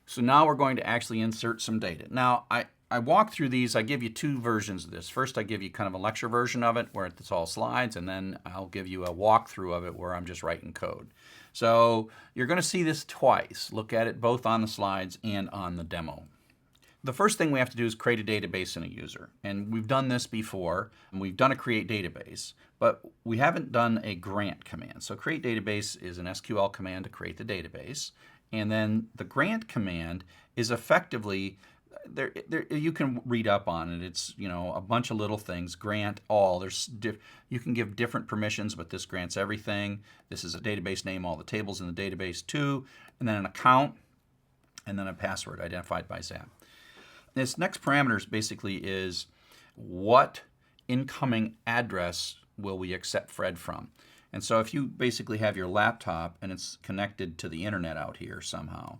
So now we're going to actually insert some data. Now, I walk through these. I give you two versions of this. First, I give you kind of a lecture version of it where it's all slides, and then I'll give you a walkthrough of it where I'm just writing code. So you're going to see this twice. Look at it both on the slides and on the demo. The first thing we have to do is create a database in a user. And we've done this before. And we've done a create database, but we haven't done a grant command. So create database is an SQL command to create the database. And then the grant command is effectively, you can read up on it. It's, a bunch of little things. Grant all. You can give different permissions, but this grants everything. This is a database name, all the tables in the database too, and then an account, and then a password identified by ZAP. This next parameters basically is what incoming address will we accept Fred from. And so if you basically have your laptop and it's connected to the internet out here somehow,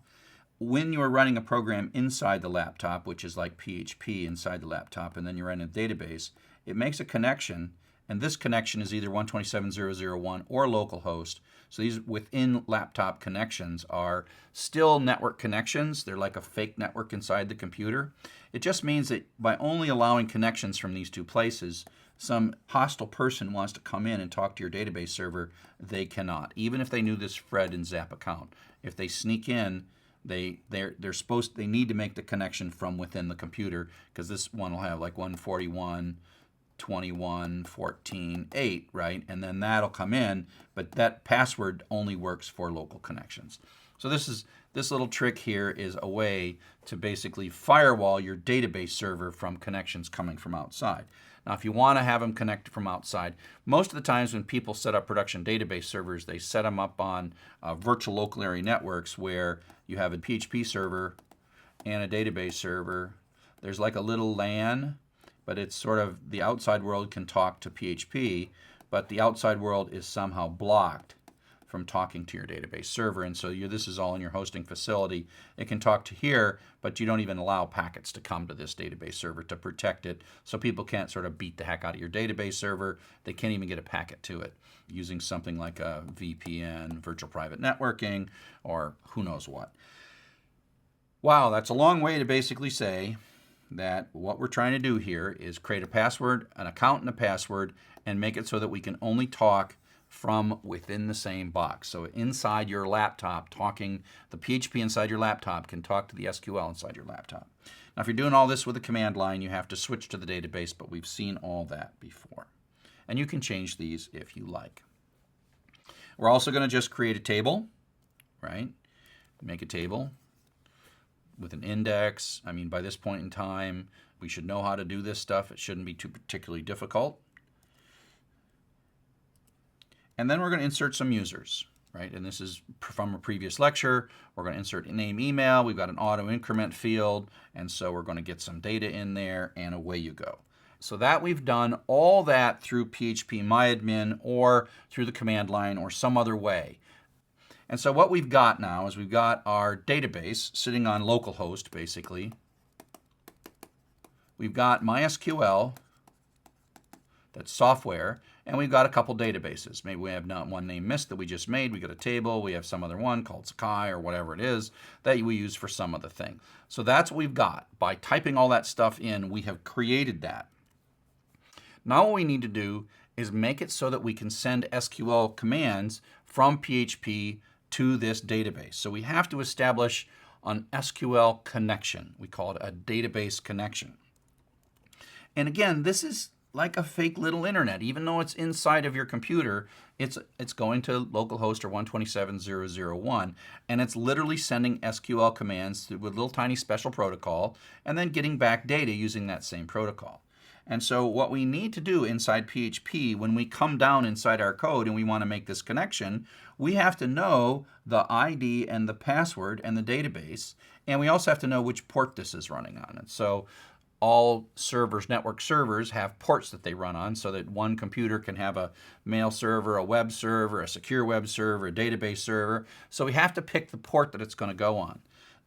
when you are running a program inside the laptop, which is like PHP inside the laptop, and then you're in a database, it makes a connection, and this connection is either 127.0.0.1 or localhost. So these within laptop connections are still network connections. They're like a fake network inside the computer. It just means that by only allowing connections from these two places, some hostile person wants to come in and talk to your database server, they cannot, even if they knew this Fred and Zap account. If they sneak in, they need to make the connection from within the computer, because this one will have like 141.21.14.8, right? And then that'll come in, but that password only works for local connections. So this little trick here is a way to basically firewall your database server from connections coming from outside. Now, if you want to have them connected from outside, most of the times when people set up production database servers, they set them up on virtual local area networks where you have a PHP server and a database server. There's like a little LAN, but it's sort of the outside world can talk to PHP, but the outside world is somehow blocked from talking to your database server. And so this is all in your hosting facility. It can talk to here, but you don't even allow packets to come to this database server to protect it. So people can't sort of beat the heck out of your database server. They can't even get a packet to it using something like a VPN, virtual private networking, or who knows what. Wow, that's a long way to basically say that what we're trying to do here is create a password, an account and a password, and make it so that we can only talk from within the same box. So inside your laptop, the PHP inside your laptop can talk to the SQL inside your laptop. Now, if you're doing all this with a command line, you have to switch to the database, but we've seen all that before. And you can change these if you like. We're also going to just create a table, right? Make a table with an index. I mean, by this point in time, we should know how to do this stuff. It shouldn't be too particularly difficult. And then we're going to insert some users, right? And this is from a previous lecture. We're going to insert a name, email. We've got an auto increment field. And so we're going to get some data in there, and away you go. So that we've done all that through PHP MyAdmin or through the command line or some other way. And so what we've got now is we've got our database sitting on localhost, basically. We've got MySQL, that's software, and we've got a couple databases. Maybe we have one named Mist that we just made. We got a table. We have some other one called Sakai or whatever it is that we use for some other thing. So that's what we've got. By typing all that stuff in, we have created that. Now what we need to do is make it so that we can send SQL commands from PHP to this database. So we have to establish an SQL connection. We call it a database connection. And again, this is like a fake little internet. Even though it's inside of your computer, it's going to localhost or 127.0.0.1, and it's literally sending SQL commands with a little tiny special protocol and then getting back data using that same protocol. And so what we need to do inside PHP, when we come down inside our code and we want to make this connection, we have to know the ID and the password and the database, and we also have to know which port this is running on. And so all servers, network servers, have ports that they run on so that one computer can have a mail server, a web server, a secure web server, a database server. So we have to pick the port that it's going to go on.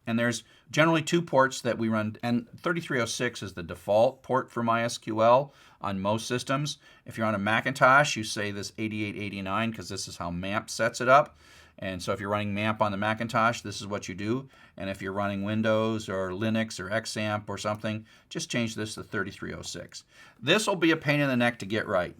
And there's generally two ports that we run, and 3306 is the default port for MySQL on most systems. If you're on a Macintosh, you say this 8889 because this is how MAMP sets it up. And so if you're running MAMP on the Macintosh, this is what you do. And if you're running Windows or Linux or XAMPP or something, just change this to 3306. This will be a pain in the neck to get right.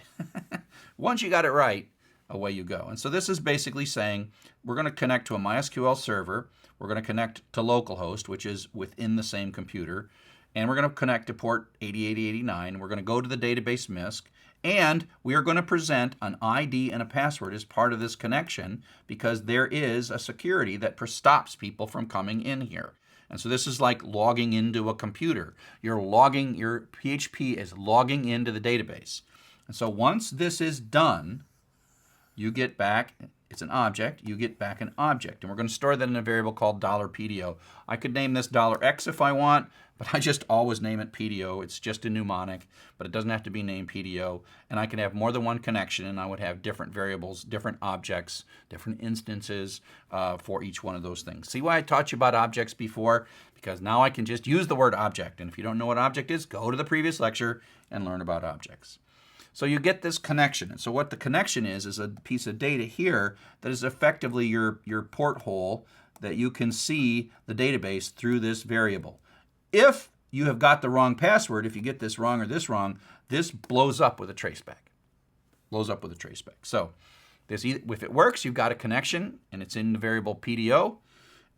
Once you got it right, away you go. And so this is basically saying we're going to connect to a MySQL server. We're going to connect to localhost, which is within the same computer. And we're going to connect to port 808089. We're going to go to the database MISC. And we are going to present an ID and a password as part of this connection because there is a security that stops people from coming in here. And so this is like logging into a computer. Your PHP is logging into the database. And so once this is done, you get back, it's an object, you get back an object. And we're going to store that in a variable called $PDO. I could name this $X if I want, but I just always name it PDO. It's just a mnemonic, but it doesn't have to be named PDO. And I can have more than one connection, and I would have different variables, different objects, different instances for each one of those things. See why I taught you about objects before? Because now I can just use the word object. And if you don't know what object is, go to the previous lecture and learn about objects. So you get this connection. And so what the connection is a piece of data here that is effectively your porthole that you can see the database through this variable. If you have got the wrong password, if you get this wrong or this wrong, this blows up with a traceback. Blows up with a traceback. So if it works, you've got a connection and it's in the variable PDO.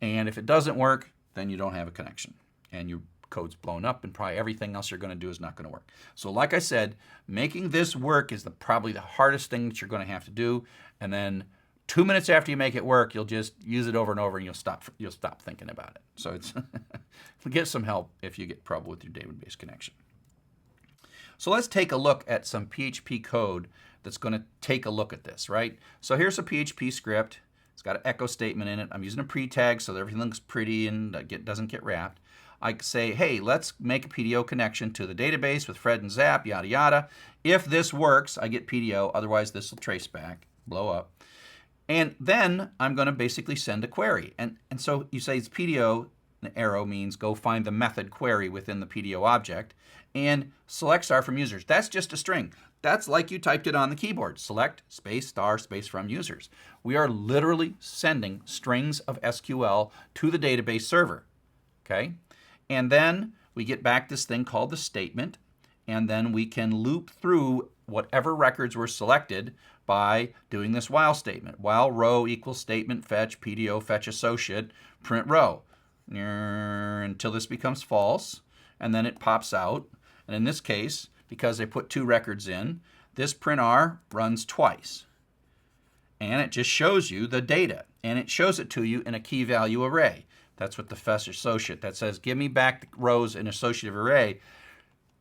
And if it doesn't work, then you don't have a connection. And your code's blown up and probably everything else you're going to do is not going to work. So like I said, making this work is probably the hardest thing that you're going to have to do. And then 2 minutes after you make it work, you'll just use it over and over and you'll stop thinking about it. So it's get some help if you get trouble with your database connection. So let's take a look at some PHP code that's going to take a look at this, right? So here's a PHP script. It's got an echo statement in it. I'm using a pre-tag so that everything looks pretty and doesn't get wrapped. I say, hey, let's make a PDO connection to the database with Fred and Zap, yada, yada. If this works, I get PDO. Otherwise, this will trace back, blow up. And then I'm going to basically send a query. And so you say it's PDO, an arrow means go find the method query within the PDO object, and select star from users. That's just a string. That's like you typed it on the keyboard. Select space star space from users. We are literally sending strings of SQL to the database server. Okay? And then we get back this thing called the statement, and then we can loop through whatever records were selected by doing this while statement. While row equals statement fetch PDO fetch associate print row until this becomes false, and then it pops out. And in this case, because they put 2 records in, this print R runs twice. And it just shows you the data, and it shows it to you in a key value array. That's what the fetch associate that says, give me back the rows in associative array.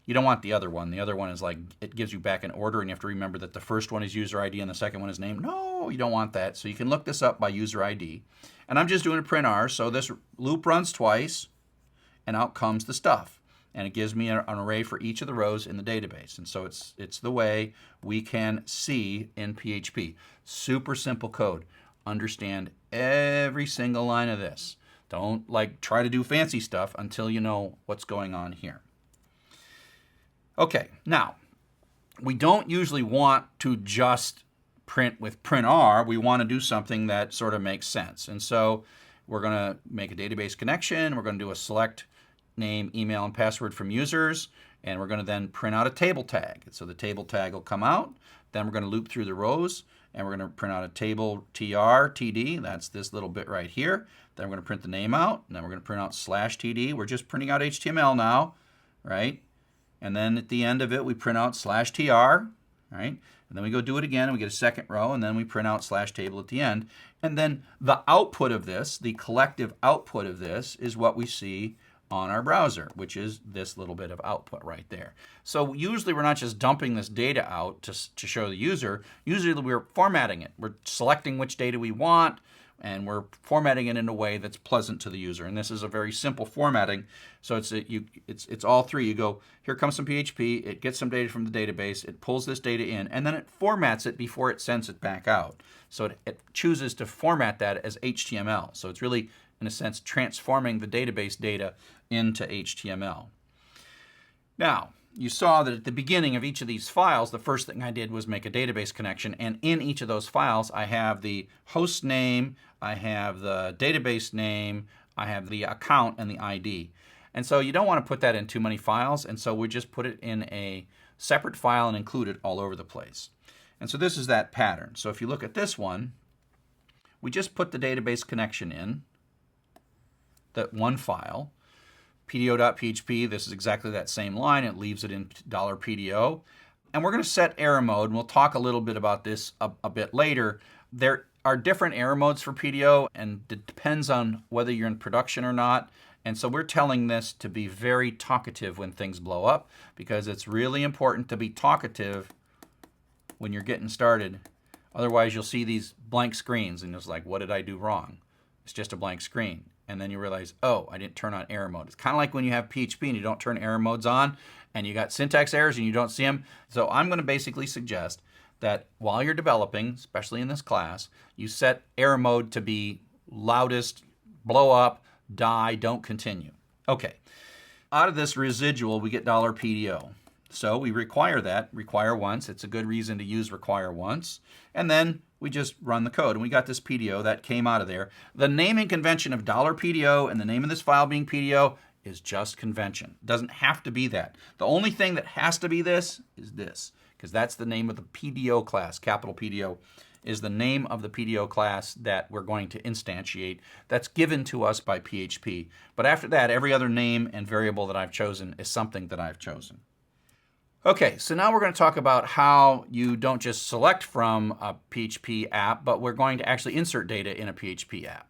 You don't want the other one. The other one is like, it gives you back an order, and you have to remember that the first one is user ID and the second one is name. No, you don't want that. So you can look this up by user ID. And I'm just doing a print R, so this loop runs twice, and out comes the stuff. And it gives me an array for each of the rows in the database. And so it's the way we can see in PHP. Super simple code. Understand every single line of this. Don't try to do fancy stuff until you know what's going on here. Okay, now, we don't usually want to just print with print R. We want to do something that sort of makes sense. And so we're going to make a database connection. We're going to do a select name, email, and password from users. And we're going to then print out a table tag. So the table tag will come out. Then we're going to loop through the rows. And we're going to print out a table TD. That's this little bit right here. Then we're going to print the name out. And then we're going to print out /TD. We're just printing out HTML now, right? And then at the end of it, we print out /tr, right? And then we go do it again, and we get a second row, and then we print out /table at the end. And then the output of this, the collective output of this, is what we see on our browser, which is this little bit of output right there. So usually we're not just dumping this data out to show the user. Usually we're formatting it. We're selecting which data we want, and we're formatting it in a way that's pleasant to the user. And this is a very simple formatting. So it's all three. You go, here comes some PHP, it gets some data from the database, it pulls this data in, and then it formats it before it sends it back out. So it chooses to format that as HTML. So it's really, in a sense, transforming the database data into HTML. Now, you saw that at the beginning of each of these files, the first thing I did was make a database connection. And in each of those files, I have the host name, I have the database name, I have the account and the ID. And so you don't want to put that in too many files. And so we just put it in a separate file and include it all over the place. And so this is that pattern. So if you look at this one, we just put the database connection in, that one file. PDO.php, this is exactly that same line. It leaves it in $PDO. And we're going to set error mode, and we'll talk a little bit about this a bit later. There are different error modes for PDO, and it depends on whether you're in production or not. And so we're telling this to be very talkative when things blow up, because it's really important to be talkative when you're getting started. Otherwise, you'll see these blank screens, and it's like, what did I do wrong? It's just a blank screen. And then you realize, oh, I didn't turn on error mode. It's kind of like when you have PHP and you don't turn error modes on, and you got syntax errors and you don't see them. So I'm going to basically suggest that while you're developing, especially in this class, you set error mode to be loudest, blow up, die, don't continue. Okay. Out of this residual, we get $PDO. So we require that, require once. It's a good reason to use require once. And then we just run the code. And we got this PDO that came out of there. The naming convention of $PDO and the name of this file being PDO is just convention. It doesn't have to be that. The only thing that has to be this is this, because that's the name of the PDO class. Capital PDO is the name of the PDO class that we're going to instantiate. That's given to us by PHP. But after that, every other name and variable that I've chosen is something that I've chosen. Okay, so now we're going to talk about how you don't just select from a PHP app, but we're going to actually insert data in a PHP app.